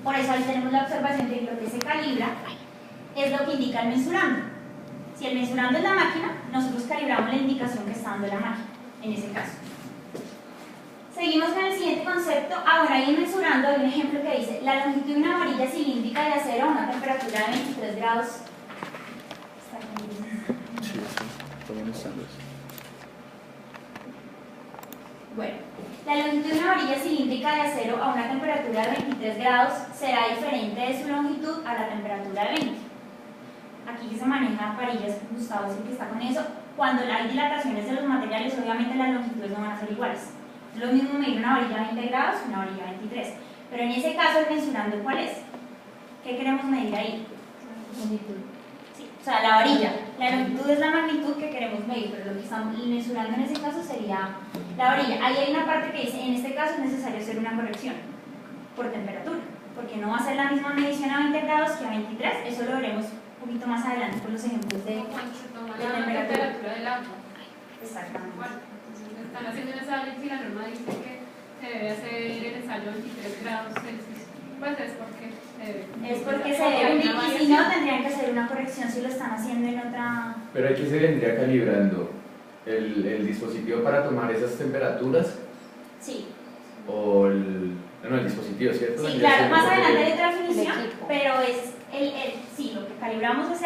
Por eso ahí tenemos la observación de que lo que se calibra es lo que indica el mensurando. Si el mensurando es la máquina, nosotros calibramos la indicación que está dando la máquina, en ese caso. Seguimos con el siguiente concepto. Ahora ahí mensurando hay un ejemplo que dice la longitud de una varilla cilíndrica de acero a una temperatura de 23 grados. Sí, también están los. Bueno, la longitud de una varilla cilíndrica de acero a una temperatura de 23 grados será diferente de su longitud a la temperatura de 20. Aquí que se manejan varillas, Gustavo es el que está con eso. Cuando hay dilataciones de los materiales, obviamente las longitudes no van a ser iguales. Es lo mismo medir una varilla a 20 grados que una varilla a 23. Pero en ese caso, el mensurando, ¿cuál es? ¿Qué queremos medir ahí? Longitud. Sí, o sea, la varilla. La longitud es la magnitud que queremos medir, pero lo que estamos mensurando en ese caso sería la varilla. Ahí hay una parte que dice, en este caso es necesario hacer una corrección por temperatura, porque no va a ser la misma medición a 20 grados que a 23. Eso lo veremos un poquito más adelante con los ejemplos de temperatura del agua. Exactamente. Están haciendo el ensayo y la norma dice que se debe hacer el ensayo a 23 grados Celsius. Pues es porque se debe y si no tendrían que hacer una corrección si lo están haciendo en otra. Pero aquí se vendría calibrando el dispositivo para tomar esas temperaturas. Sí. O el dispositivo, ¿cierto? Sí, claro, más adelante hay otra definición, pero es sí, lo que calibramos es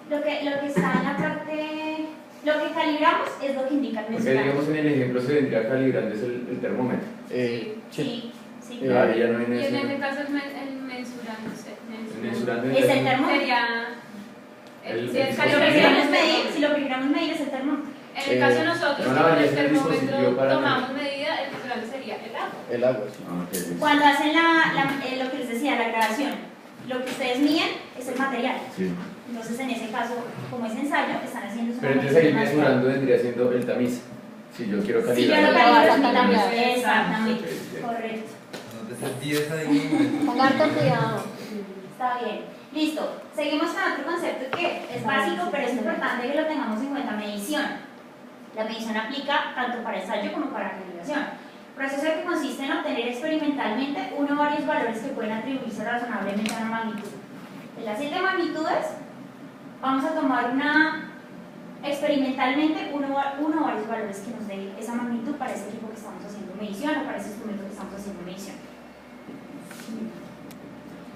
lo que está en la parte. Lo que calibramos es lo que indica el Porque mensurando. digamos en el ejemplo se vendría calibrando es el termómetro. Sí. Ahí ya no hay y en este caso el mensurando es el termómetro. Sería si lo que queremos medir es el termómetro. En el caso de nosotros, no, con el es el dispositivo termómetro para tomamos medida, el mensurando sería el agua. El agua, sí. Okay. Cuando hacen lo que les decía, la grabación, lo que ustedes miden es el material. Sí. Entonces, en ese caso, como es ensayo, están haciendo su. Pero entonces ahí mensurando vendría siendo el tamiz. Si yo quiero Si yo calibrar. lo calibro, es mi tamiz. Exactamente. Exactamente. Ok, Correcto. No te olvides ahí. Con harto cuidado. Está bien. Listo. Seguimos con otro concepto que es básico, pero es importante que lo tengamos en cuenta: medición. La medición aplica tanto para ensayo como para calibración. Proceso que consiste en obtener experimentalmente uno o varios valores que pueden atribuirse razonablemente a una magnitud. De las 7 magnitudes, vamos a tomar experimentalmente uno o varios valores que nos den esa magnitud para ese equipo que estamos haciendo medición o para ese instrumento que estamos haciendo medición.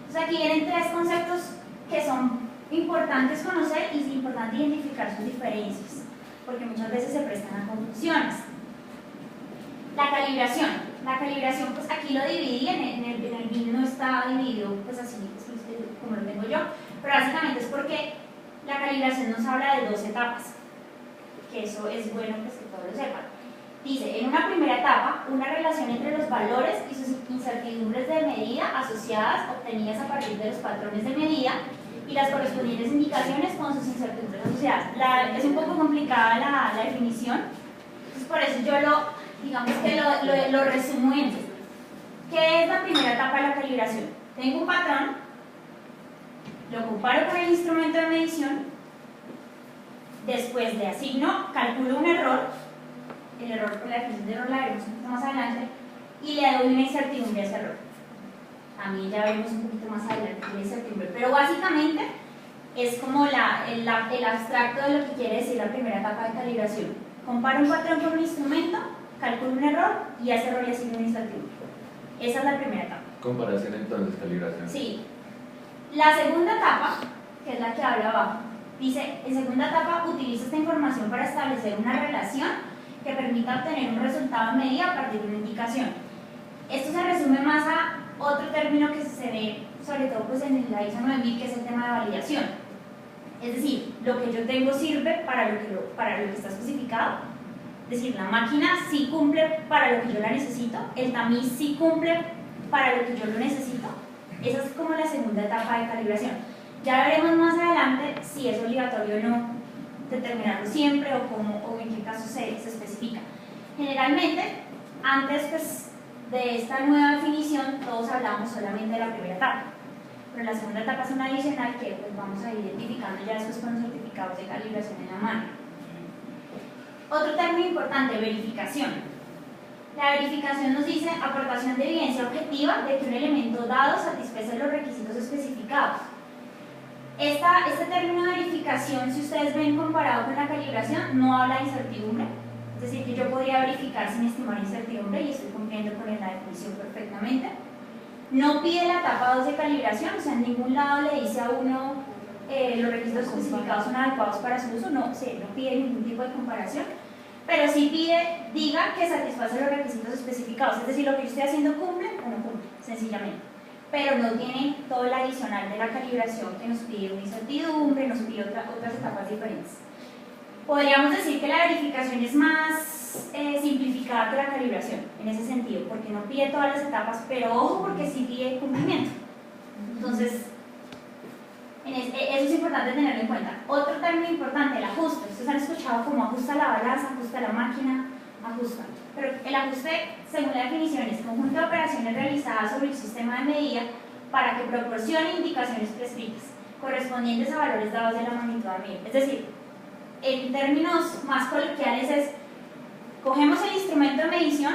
Entonces aquí vienen 3 conceptos que son importantes conocer y es importante identificar sus diferencias, porque muchas veces se prestan a confusiones. La calibración. La calibración, pues aquí lo dividí, en el BIM no está dividido pues así como lo tengo yo, pero básicamente es porque la calibración nos habla de 2 etapas, que eso es bueno pues que todos lo sepan. Dice, en una primera etapa, una relación entre los valores y sus incertidumbres de medida asociadas, obtenidas a partir de los patrones de medida, y las correspondientes indicaciones con sus incertidumbres asociadas. Es un poco complicada la definición, entonces por eso yo digamos que lo resumo en esto. ¿Qué es la primera etapa de la calibración? Tengo un patrón, lo comparo con el instrumento de medición, después le asigno, calculo un error, la definición de error la veremos un poquito más adelante, y le doy una incertidumbre a ese error. También ya veremos un poquito más adelante la incertidumbre, pero básicamente es como el abstracto de lo que quiere decir la primera etapa de calibración. Comparo un patrón con un instrumento, calculo un error y a ese error le asigno una incertidumbre. Esa es la primera etapa. Comparación entonces, calibración. Sí. La segunda etapa, que es la que habla abajo, dice, en segunda etapa utiliza esta información para establecer una relación que permita obtener un resultado en medida a partir de una indicación. Esto se resume más a otro término que se ve, sobre todo pues en la ISO 9000, que es el tema de validación. Es decir, lo que yo tengo sirve para lo que está especificado. Es decir, la máquina sí cumple para lo que yo la necesito, el tamiz sí cumple para lo que yo lo necesito. Esa es como la segunda etapa de calibración. Ya veremos más adelante si es obligatorio o no determinarlo siempre o en qué caso se especifica. Generalmente, antes pues, de esta nueva definición, todos hablamos solamente de la primera etapa, pero la segunda etapa es una adicional que pues, vamos a ir identificando ya después con los certificados de calibración en la mano. Otro término importante, verificación. La verificación nos dice aportación de evidencia objetiva de que un elemento dado satisface los requisitos especificados. Este término de verificación, si ustedes ven comparado con la calibración, no habla de incertidumbre, es decir, que yo podría verificar sin estimar incertidumbre y estoy cumpliendo con la definición perfectamente. No pide la etapa 2 de calibración, o sea, en ningún lado le dice a uno los requisitos especificados son adecuados para su uso, no pide ningún tipo de comparación, pero sí pide, diga que satisface los requisitos especificados, es decir, lo que yo estoy haciendo cumple o no cumple, sencillamente. Pero no tiene todo el adicional de la calibración que nos pide una incertidumbre, nos pide otras etapas diferentes. Podríamos decir que la verificación es más simplificada que la calibración, en ese sentido, porque no pide todas las etapas, pero ojo porque sí pide cumplimiento. Entonces, eso es importante tenerlo en cuenta. Otro término importante, el ajuste. Ustedes han escuchado como ajusta la balanza, ajusta la máquina, ajusta. Pero el ajuste, según la definición, es conjunto de operaciones realizadas sobre el sistema de medida para que proporcione indicaciones prescritas, correspondientes a valores dados de la magnitud a medir. Es decir, en términos más coloquiales es, cogemos el instrumento de medición,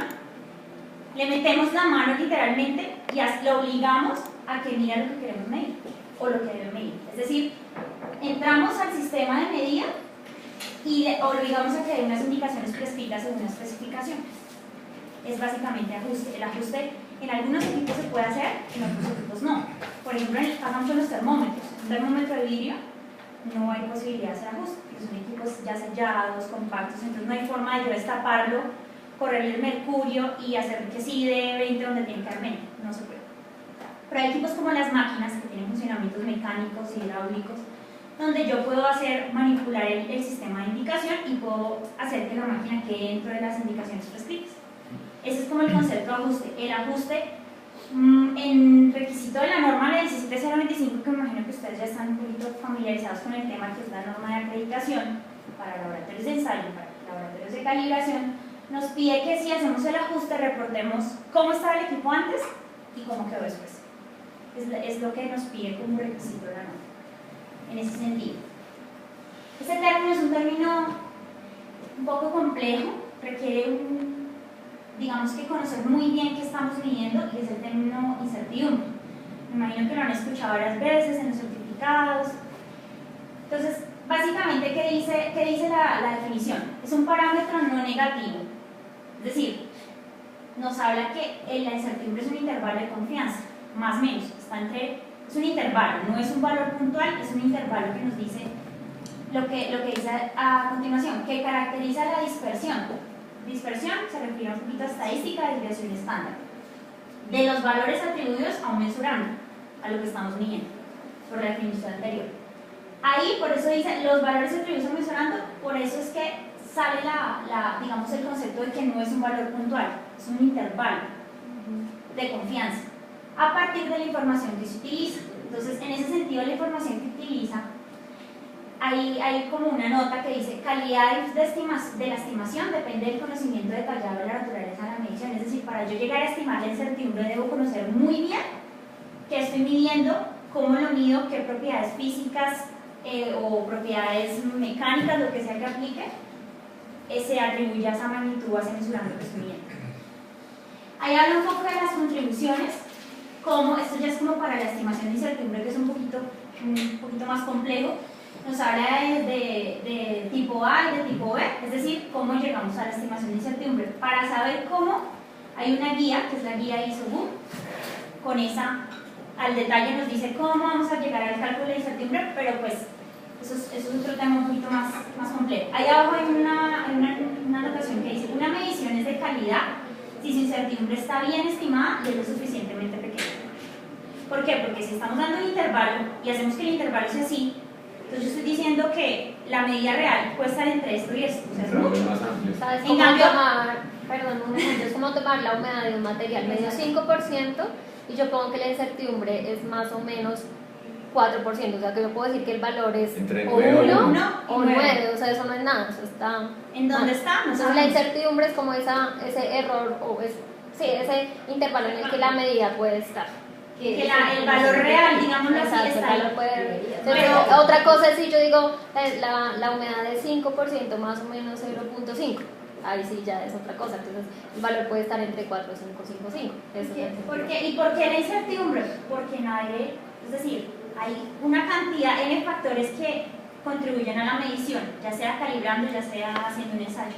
le metemos la mano literalmente y lo obligamos a que mire lo que queremos medir o lo que debe medir. Es decir, entramos al sistema de medida y le obligamos a que dé unas indicaciones prescritas según una especificación. Es básicamente ajuste. El ajuste en algunos equipos se puede hacer, en otros equipos no. Por ejemplo, pasa mucho en los termómetros. Un termómetro de vidrio no hay posibilidad de hacer ajuste, porque son equipos ya sellados, compactos, entonces no hay forma de yo destaparlo, correrle el mercurio y hacer que sí dé 20 donde tiene que dar 20, no se puede. Pero hay equipos como las máquinas que tienen funcionamientos mecánicos y hidráulicos, donde yo puedo manipular el sistema de indicación y puedo hacer que la máquina quede dentro de las indicaciones prescritas. Ese es como el concepto de ajuste. El ajuste en requisito de la norma la 17025, que me imagino que ustedes ya están un poquito familiarizados con el tema, que es la norma de acreditación para laboratorios de ensayo y para laboratorios de calibración, nos pide que si hacemos el ajuste reportemos cómo estaba el equipo antes y cómo quedó después. Es lo que nos pide como requisito la norma, en ese sentido. Este término es un término un poco complejo, requiere digamos que conocer muy bien qué estamos midiendo, y es el término incertidumbre. Me imagino que lo han escuchado varias veces en los certificados. Entonces, básicamente, ¿qué dice la definición? Es un parámetro no negativo. Es decir, nos habla que la incertidumbre es un intervalo de confianza, más o menos, es un intervalo, no es un valor puntual, es un intervalo que nos dice lo que dice a continuación, que caracteriza la dispersión. Dispersión se refiere a un poquito a estadística de desviación estándar de los valores atribuidos a un mesurando, a lo que estamos midiendo, por la definición anterior. Ahí, por eso dice los valores atribuidos a un mesurando, por eso es que sale digamos, el concepto de que no es un valor puntual, es un intervalo de confianza, a partir de la información que se utiliza. Entonces, en ese sentido, la información que utiliza, hay como una nota que dice calidad de la estimación depende del conocimiento detallado de la naturaleza de la medición. Es decir, para yo llegar a estimar la incertidumbre debo conocer muy bien qué estoy midiendo, cómo lo mido, qué propiedades físicas o propiedades mecánicas, lo que sea que aplique, se atribuye a esa magnitud, a ese mesurando que estoy midiendo. Ahí habla un poco de las contribuciones, como esto ya es como para la estimación de incertidumbre, que es un poquito más complejo. Nos habla de tipo A y de tipo B, es decir, cómo llegamos a la estimación de incertidumbre. Para saber cómo, hay una guía, que es la guía ISO-BU, con esa, al detalle nos dice cómo vamos a llegar al cálculo de incertidumbre, pero pues eso es otro tema un poquito más complejo. Ahí abajo hay una anotación que dice, una medición es de calidad si su incertidumbre está bien estimada y es lo suficientemente pequeña. ¿Por qué? Porque si estamos dando un intervalo y hacemos que el intervalo sea así, entonces yo estoy diciendo que la medida real puede estar entre esto y esto, o sea, es mucho. ¿Sabes cómo tomar, un ejemplo, es como tomar la humedad de un material medio 5% y yo pongo que la incertidumbre es más o menos 4%, o sea que yo puedo decir que el valor es entre o 1 o o 9, o sea eso no es nada, eso está... ¿En dónde está? No Entonces la incertidumbre es como ese error, ese intervalo en el que la medida puede estar. Que el valor real, digámoslo así, está ahí. Pero otra cosa es si yo digo la humedad es 5%, más o menos 0.5. ahí sí ya es otra cosa. Entonces el valor puede estar entre 4, 5, 5, 5. Eso es ¿Y por qué la incertidumbre? Porque nadie, es decir, hay una cantidad de factores que contribuyen a la medición, ya sea calibrando, ya sea haciendo un ensayo.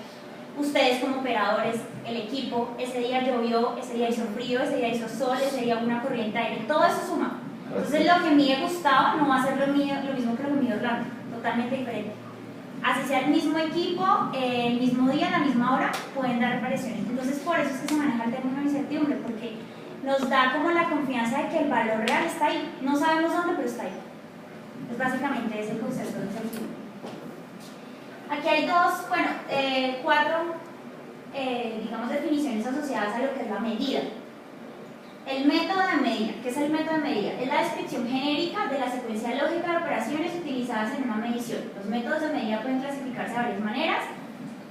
Ustedes como operadores, el equipo, ese día llovió, ese día hizo frío, ese día hizo sol, ese día hubo una corriente de aire, todo eso suma. Entonces lo que mide Gustavo no va a ser lo mismo que lo que mide Orlando, totalmente diferente. Así sea el mismo equipo, el mismo día, la misma hora, pueden dar variaciones. Entonces por eso es que se maneja el término de incertidumbre, porque nos da como la confianza de que el valor real está ahí. No sabemos dónde, pero está ahí. Es básicamente ese concepto de incertidumbre. Aquí hay cuatro, digamos, definiciones asociadas a lo que es la medida. El método de medida. ¿Qué es el método de medida? Es la descripción genérica de la secuencia lógica de operaciones utilizadas en una medición. Los métodos de medida pueden clasificarse de varias maneras,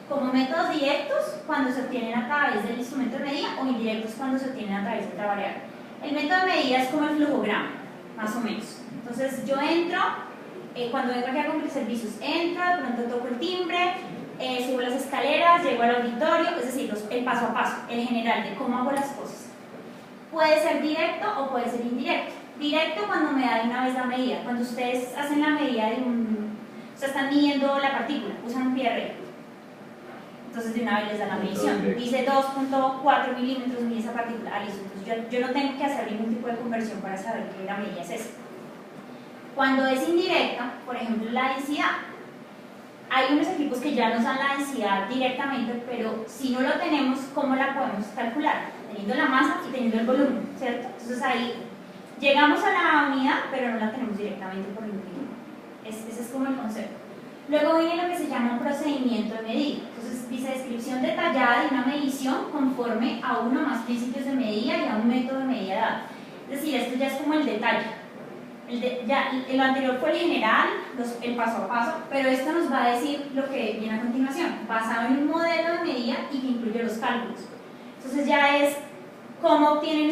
como métodos directos cuando se obtienen a través del instrumento de medida o indirectos cuando se obtienen a través de otra variable. El método de medida es como el flujograma, más o menos. Entonces yo entro, cuando vengo aquí a cumplir servicios, entro, de pronto toco el timbre, subo las escaleras, llego al auditorio, es decir, el paso a paso, el general de cómo hago las cosas. Puede ser directo o puede ser indirecto. Directo cuando me da de una vez la medida. Cuando ustedes hacen la medida de o sea, están midiendo la partícula, usan un PRE. Entonces de una vez les da la medición. Dice 2.4 milímetros mide esa partícula. Ah, listo. Entonces yo no tengo que hacer ningún tipo de conversión para saber que la medida es esa. Cuando es indirecta, por ejemplo la densidad, hay unos equipos que ya nos dan la densidad directamente, pero si no lo tenemos, ¿cómo la podemos calcular? Teniendo la masa y teniendo el volumen, ¿cierto? Entonces ahí llegamos a la unidad, pero no la tenemos directamente por el volumen. Ese es como el concepto. Luego viene lo que se llama un procedimiento de medida. Entonces dice descripción detallada de una medición conforme a uno o más principios de medida y a un método de medida dado. Es decir, esto ya es como el detalle. Lo anterior fue el general, el paso a paso, pero esto nos va a decir lo que viene a continuación, basado en un modelo de medida y que incluye los cálculos. Entonces ya es cómo obtienen